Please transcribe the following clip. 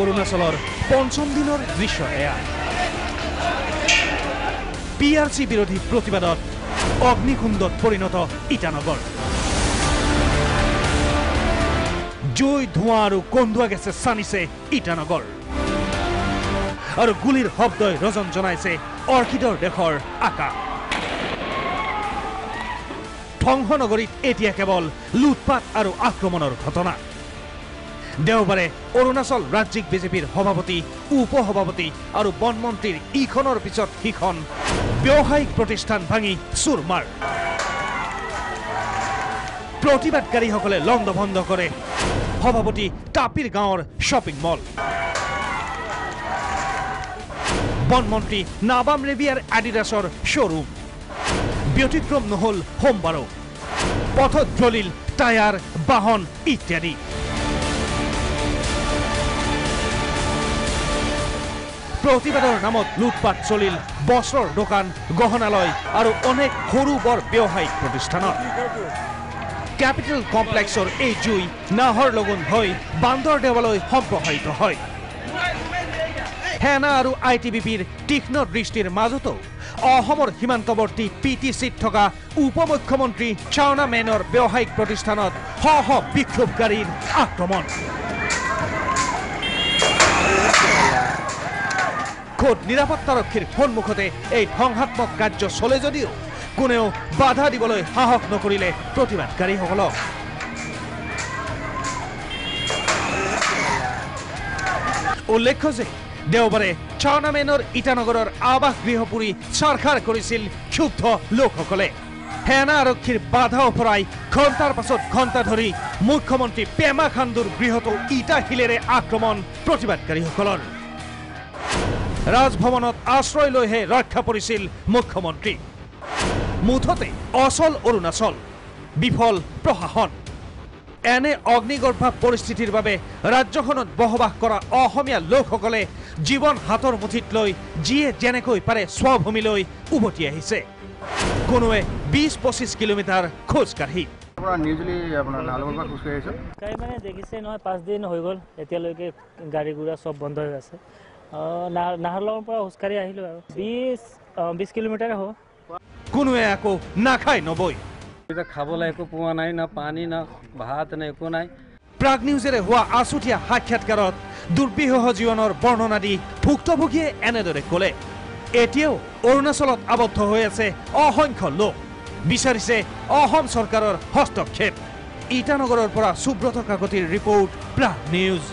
অৰুণাচলৰ পঞ্চম দিনৰ দৃশ্য এয়া PRC বিৰোধী প্ৰতিবাদত অগ্নিকুণ্ডত পৰিণত ইটানগৰ জুই ধোঁৱা আৰু কন্দুৱা গেছে চানিছে ইটানগৰ আৰু গুলিৰ শব্দই ৰজন জনাইছে অৰ্কিডৰ দেশৰ আকাশ ধ্বংস নগৰীত এতিয়া কেৱল লুটপাট আৰু আক্ৰমণৰ ঘটনা দেওবাৰে অৰুণাচল ৰাজ্যিক বিজেপিৰ সভাপতি উপসভাপতি আৰু বনমন্ত্ৰীৰ ইখনৰ পিছত সিখন ব্যৱসায়িক প্ৰতিষ্ঠান ভাঙি চুৰমাৰ প্ৰতিবাদকাৰীসকলে লণ্ডভণ্ড কৰে সভাপতি তাপিৰ গাঁৱৰ শ্বপিং মল বনমন্ত্ৰী নাবাম ৰেবিয়াৰ এডিডাছৰ শ্বৰুম ব্যতিক্ৰম নহল সোমবাৰো পথত জ্বলিল টায়াৰ বাহন ইত্যাদি প্ৰতিবাদৰ নামত লুটপাট চলিল বস্ত্ৰৰ দোকান গহনালয় আৰু অনেক সৰু বৰ ব্যৱসায়িক প্ৰতিষ্ঠানত কেপিটেল কমপ্লেক্সৰ এই জুই নাহৰ লগন হৈ বান্দৰ দেৱালয় সম্প্ৰসাৰিত হয় সেনা আৰু ITBPৰ তীক্ষ্ণ দৃষ্টিৰ মাজতো অসমৰ সীমান্তৱৰ্তী PTCত থকা উপমুখ্যমন্ত্ৰী চাওনা মেনৰ ব্যৱসায়িক প্ৰতিষ্ঠানত শ বিক্ষোভকাৰীৰ আক্ৰমণ খোদ নিৰাপত্তাৰক্ষীৰ সন্মুখতে এই ধ্বংসাত্মক কাৰ্য চলে যদিও কোনেও বাধা দিবলৈ সাহস নকৰিলে প্ৰতিবাদকাৰীসকলক উল্লেখ্য যে দেওবাৰে চাওনা মেনৰ ইটানগৰৰ আৱাস গৃহ পুৰি চৰকাৰ কৰিছিল ক্ষুব্ধ লোকসকলে সেনা আৰক্ষীৰ বাধা অপৰাই ঘণ্টাৰ পাছত ঘণ্টা ধৰি মুখ্যমন্ত্ৰী পেমা খাণ্ডুৰ গৃহতো ইটা শিলেৰে আক্ৰমণ প্ৰতিবাদকাৰীসকলৰ ৰাজভৱনত আশ্ৰয় লৈহে ৰক্ষা পৰিছিল মুখ্যমন্ত্ৰী মুঠতে অচল অৰুণাচল বিফল প্ৰশাসন এনে অগ্নিগৰ্ভা পৰিস্থিতিৰ বাবে ৰাজ্যখনত বসবাস কৰা অসমীয়া লোকসকলে জীৱন হাতৰ মুঠিত লৈ যিয়ে যেনেকৈ পাৰে স্বভূমিলৈ উভতি আহিছে কোনোৱে 20-25 কিলোমিটাৰ খোজকাঢ়ি মানে দেখিছে নহয় 5 দিন হৈ গ'ল এতিয়ালৈকে গাড়ী গুড়া সব বন্ধ হৈ আছে নাহৰলগুনৰ পৰা খোজকাঢ়ি আহিলো আৰু 20 কিলোমিটাৰ হ'ব কোনোৱে আকৌ নাখায় নবৈ খাবলৈ একো পোৱা নাই না পানী না ভাত না একো নাই প্ৰাগ নিউজেৰে হোৱা আছুতীয়া সাক্ষাৎকাৰত দুৰ্বিষহ জীৱনৰ বৰ্ণনা দি ভুক্তভোগীয়ে এনেদৰে ক'লে এতিয়াও অৰুণাচলত আবদ্ধ হৈ আছে অসংখ্য লোক বিচাৰিছে অসম চৰকাৰৰ হস্তক্ষেপ ইটানগৰৰ পৰা সুব্ৰত কাকতিৰ ৰিপৰ্ট প্ৰাগ নিউজ